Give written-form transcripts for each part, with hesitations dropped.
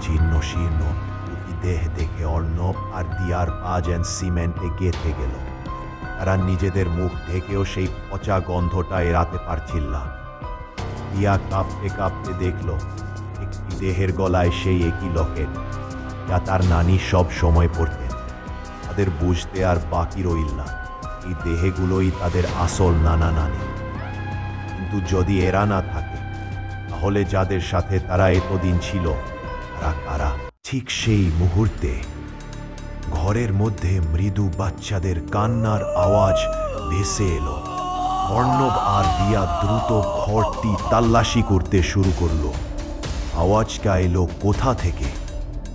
জীর্ণ শীর্ণ দেহ দেখে অর্ণব আর দিয়ার পা যেন সিমেন্টে গেঁথে গেল। তারা নিজেদের মুখ ঢেকেও সেই পচা গন্ধটা এড়াতে পারছিল না। দিয়া কাঁপতে কাঁপতে দেখল একটি দেহের গলায় সেই একই লকেট যা তার নানি সব সময় পড়তেন। তাদের বুঝতে আর বাকি রইল না এই দেহগুলোই তাদের আসল নানা নানি। কিন্তু যদি এরা না থাকে তাহলে যাদের সাথে তারা এতদিন ছিল তারা কারা? ঠিক সেই মুহূর্তে ঘরের মধ্যে মৃদু বাচ্চাদের কান্নার আওয়াজ ভেসে এলো। অর্ণব আর দিয়া দ্রুত ঘরটি তল্লাশি করতে শুরু করলো। আওয়াজটা এলো কোথা থেকে?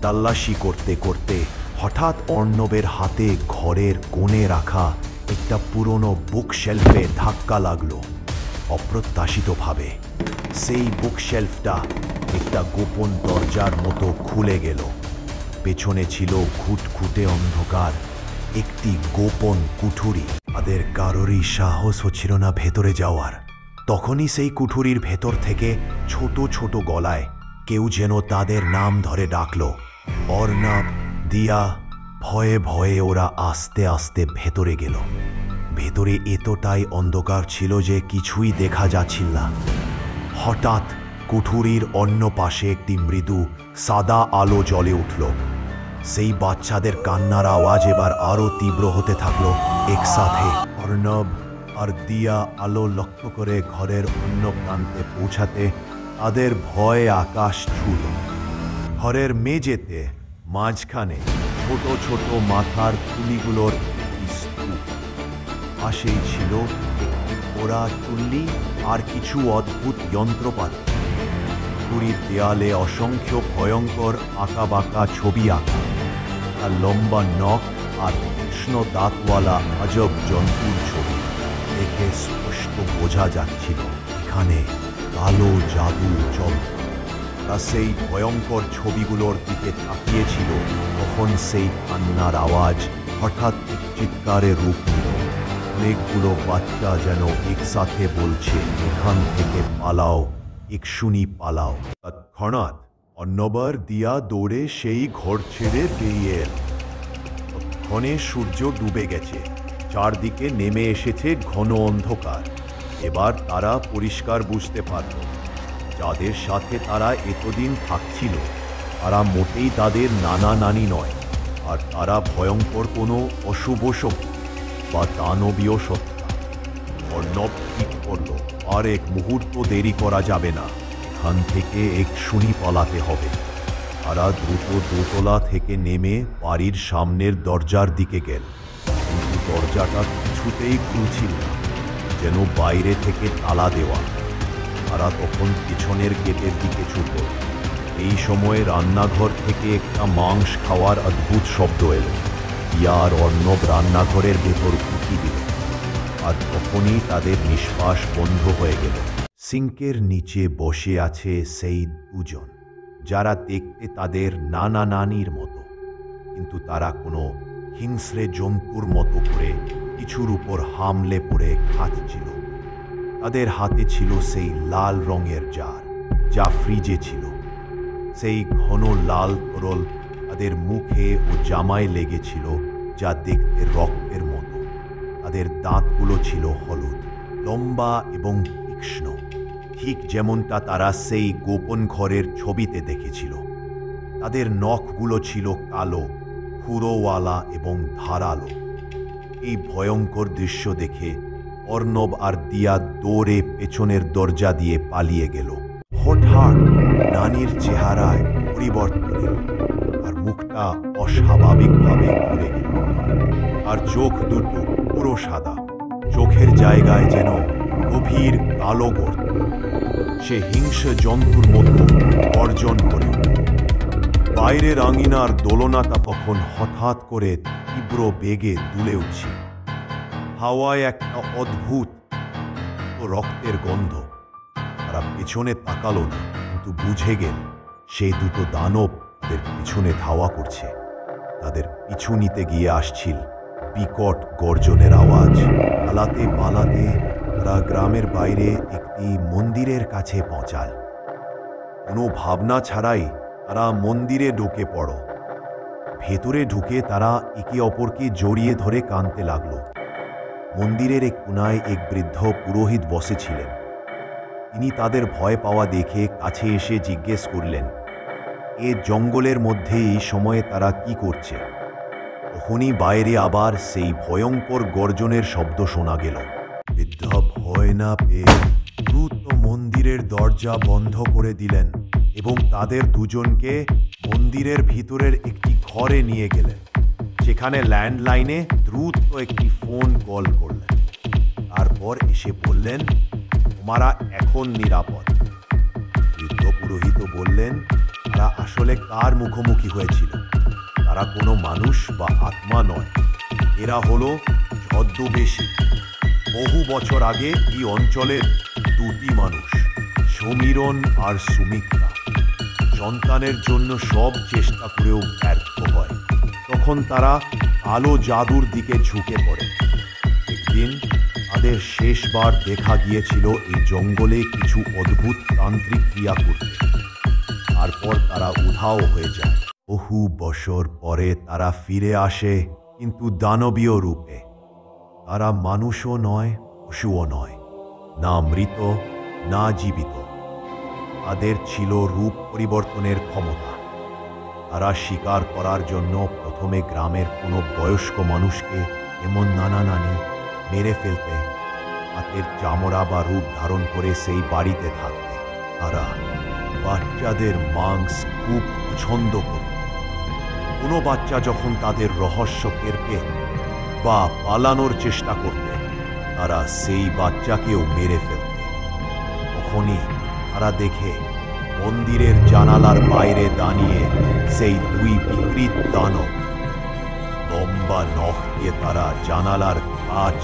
তল্লাশি করতে করতে হঠাৎ অর্ণবের হাতে ঘরের কোণে রাখা একটা পুরনো বুকশেলফে ধাক্কা লাগলো। অপ্রত্যাশিতভাবে সেই বুকশেলফটা একটা গোপন দরজার মতো খুলে গেল। পেছনে ছিল ঘুটঘুটে অন্ধকার একটি গোপন কুঠুরি। তাদের কারোরই সাহস হচ্ছিল না ভেতরে যাওয়ার। তখনই সেই কুঠুরির ভেতর থেকে ছোট ছোট গলায় কেউ যেন তাদের নাম ধরে ডাকল। অর্ণব, দিয়া। ভয়ে ভয়ে ওরা আস্তে আস্তে ভেতরে গেল। ভেতরে এতটাই অন্ধকার ছিল যে কিছুই দেখা যাচ্ছিল না। হঠাৎ কুঠুরির অন্য পাশে একটি মৃদু সাদা আলো জ্বলে উঠল। সেই বাচ্চাদের কান্নার আওয়াজ এবার আরো তীব্র হতে থাকলো। একসাথে অর্ণব আর দিয়া আলো লক্ষ্য করে ঘরের অন্য প্রান্তে পৌঁছাতে তাদের ভয়ে আকাশ ছুঁল। ঘরের মেঝেতে মাঝখানে ছোট ছোট মাথার তুলিগুলোর একটি স্তূপ। পাশেই ছিল একটি পোড়া চুল্লি আর কিছু অদ্ভুত যন্ত্রপাতি। পুরীর দেয়ালে অসংখ্য ভয়ঙ্কর আঁকাবাঁকা ছবি আঁকা। আর লম্বা নখ আর তীক্ষ্ণ দাঁতওয়ালা আজব জন্তুর ছবি দেখে স্পষ্ট বোঝা যাচ্ছিল এখানে কালো জাদু চলত। তা সেই ভয়ঙ্কর ছবিগুলোর দিকে তাকিয়েছিল তখন সেই কান্নার আওয়াজ হঠাৎ এক চিৎকারে রূপ নিল। অনেকগুলো বাচ্চা যেন একসাথে বলছে, এখান থেকে পালাও, এক্ষুনি পালাও। তৎক্ষণাৎ অর্ণবর দিয়া দৌড়ে সেই ঘর ছেড়ে বেরিয়ে এল। তৎক্ষণে সূর্য ডুবে গেছে, চারদিকে নেমে এসেছে ঘন অন্ধকার। এবার তারা পরিষ্কার বুঝতে পারল যাদের সাথে তারা এতদিন থাকছিল তারা মোটেই তাদের নানা নানি নয়, আর তারা ভয়ঙ্কর কোনো অশুভ শক্তি বা দানবীয় সত্তা। অর্ণব ঠিক করল আর এক মুহূর্ত দেরি করা যাবে না, এখান থেকে এক্ষুনি পালাতে হবে। তারা দ্রুত দোতলা থেকে নেমে বাড়ির সামনের দরজার দিকে গেল। কিন্তু দরজাটা কিছুতেই খুলছিল না, যেন বাইরে থেকে তালা দেওয়া। তারা তখন পিছনের গেটের দিকে ছুটল। এই সময়ে রান্নাঘর থেকে একটা মাংস খাওয়ার অদ্ভুত শব্দ এলো। দিয়া আর অর্ণব রান্নাঘরের ভেতর উঁকি দিল, আর তখনই তাদের নিঃশ্বাস বন্ধ হয়ে গেল। সিঙ্কের নিচে বসে আছে সেই দুজন, যারা দেখতে তাদের নানা নানির মতো, কিন্তু তারা কোনো হিংস্রে জন্তুর মতো করে কিছুর উপর হামলে পড়ে খাচ্ছিল। তাদের হাতে ছিল সেই লাল রঙের জার যা ফ্রিজে ছিল। সেই ঘন লাল তরল তাদের মুখে ও জামায় লেগেছিল, যা দেখতে রক্তের মতো। তাদের দাঁতগুলো ছিল হলুদ, লম্বা এবং তীক্ষ্ণ, ঠিক যেমনটা তারা সেই গোপন ঘরের ছবিতে দেখেছিল। তাদের নখগুলো ছিল কালো, খুঁড়োওয়ালা এবং ধারালো। এই ভয়ঙ্কর দৃশ্য দেখে অর্ণব আর দিয়া দৌড়ে পেছনের দরজা দিয়ে পালিয়ে গেল। হঠাৎ নানির চেহারায় পরিবর্তন এল, আর মুখটা অস্বাভাবিকভাবে ঘুরে গেল। আর চোখ দুটো পুরো সাদা, চোখের জায়গায় যেন গভীর কালো গর্ত। সে হিংস্র জন্তুর মতো গর্জন করে উঠল। বাইরের আঙিনার দোলনাটা তখন হঠাৎ করে তীব্র বেগে দুলে উঠছিল। হাওয়ায় একটা অদ্ভুত রক্তের গন্ধ। তারা পেছনে তাকালো না, কিন্তু বুঝে গেল সেই দুটো দানব তাদের পিছনে ধাওয়া করছে। তাদের পিছু নিতে গিয়ে আসছিল বিকট গর্জনের আওয়াজ। পালাতে পালাতে তারা গ্রামের বাইরে একটি মন্দিরের কাছে পৌঁছায়। কোনো ভাবনা ছাড়াই তারা মন্দিরে ঢুকে পড়ো। ভেতরে ঢুকে তারা একে অপরকে জড়িয়ে ধরে কাঁদতে লাগলো। মন্দিরের এক কোণায় এক বৃদ্ধ পুরোহিত বসেছিলেন। তিনি তাদের ভয় পাওয়া দেখে কাছে এসে জিজ্ঞেস করলেন, এ জঙ্গলের মধ্যে এই সময়ে তারা কি করছে? তখনই বাইরে আবার সেই ভয়ঙ্কর গর্জনের শব্দ শোনা গেল। বৃদ্ধ ভয় না পেয়ে দ্রুত মন্দিরের দরজা বন্ধ করে দিলেন এবং তাদের দুজনকে মন্দিরের ভিতরের একটি ঘরে নিয়ে গেলেন। সেখানে ল্যান্ডলাইনে দ্রুত একটি ফোন কল করলেন। তারপর এসে বললেন, তোমরা এখন নিরাপদ। বৃদ্ধ পুরোহিত বললেন, তারা আসলে কার মুখোমুখি হয়েছিল? তারা কোনো মানুষ বা আত্মা নয়, এরা হলো ছদ্মবেশী। বহু বছর আগে এই অঞ্চলের দুটি মানুষ, সমীরণ আর সুমিত্রা, সন্তানের জন্য সব চেষ্টা করেও ব্যর্থ হয়। তখন তারা আলো জাদুর দিকে ঝুঁকে পড়ে। একদিন তাদের শেষবার দেখা গিয়েছিল এই জঙ্গলে কিছু অদ্ভুত তান্ত্রিক ক্রিয়া করতে। তারপর তারা উধাও হয়ে যায়। বহু বছর পরে তারা ফিরে আসে, কিন্তু দানবীয় রূপে। তারা মানুষও নয়, পশুও নয়, না মৃত না জীবিত। তাদের ছিল রূপ পরিবর্তনের ক্ষমতা। তারা শিকার করার জন্য প্রথমে গ্রামের কোনো বয়স্ক মানুষকে, এমন নানা নানি, মেরে ফেলতে, হাতের চামড়া বা রূপ ধারণ করে সেই বাড়িতে থাকতে। তারা বাচ্চাদের মাংস খুব পছন্দ করত। কোনো বাচ্চা যখন তাদের রহস্য টেরপে বা পালানোর চেষ্টা করতে, তারা সেই বাচ্চাকেও মেরে ফেলতে। তখনই তারা দেখে মন্দিরের জানালার বাইরে দাঁড়িয়ে সেই দুই বিকৃত দানব। লম্বা নখ দিয়ে তারা জানালার কাঁচ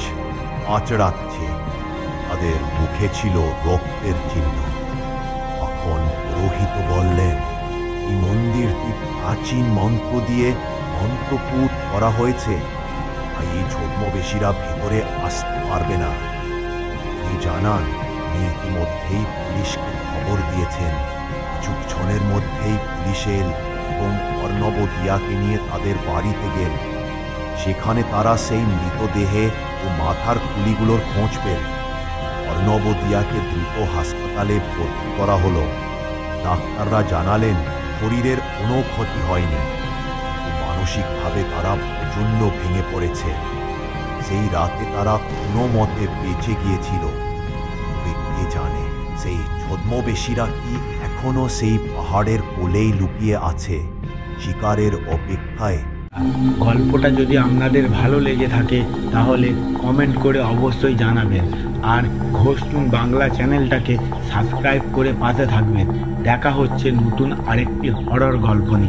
আঁচড়াচ্ছে। তাদের মুখে ছিল রক্তের চিহ্ন। তখন পুরোহিত বললেন, এই মন্দিরটি প্রাচীন মন্ত্র দিয়ে মন্ত্রপুত করা হয়েছে, তাই এই ছদ্মবেশীরা ভেতরে আসতে পারবে না। তিনি জানান, তিনি ইতিমধ্যেই পুলিশকে খবর দিয়েছেন। কিছুক্ষণের মধ্যেই পুলিশ এল এবং অর্ণব দিয়াকে নিয়ে তাদের বাড়িতে গেল। সেখানে তারা সেই মৃতদেহে ও মাথার খুলিগুলোর খোঁজ পেল। অর্ণব দিয়াকে দ্রুত হাসপাতালে ভর্তি করা হলো। ডাক্তাররা জানালেন শরীরের কোনো ক্ষতি হয়নি, মানসিকভাবে তারা প্রচণ্ড ভেঙে পড়েছে। সেই রাতে তারা কোনো মতে বেঁচে গিয়েছিল। কে জানে সেই ছদ্মবেশীরা কি এখনো সেই পাহাড়ের কোলেই লুকিয়ে আছে, শিকারের অপেক্ষায়। গল্পটা যদি আপনাদের ভালো লেগে থাকে তাহলে কমেন্ট করে অবশ্যই জানাবেন, আর ঘোষটুন বাংলা চ্যানেলটাকে সাবস্ক্রাইব করে পাশে থাকবেন। দেখা হচ্ছে নতুন আরেকটি হরর গল্প নিয়ে।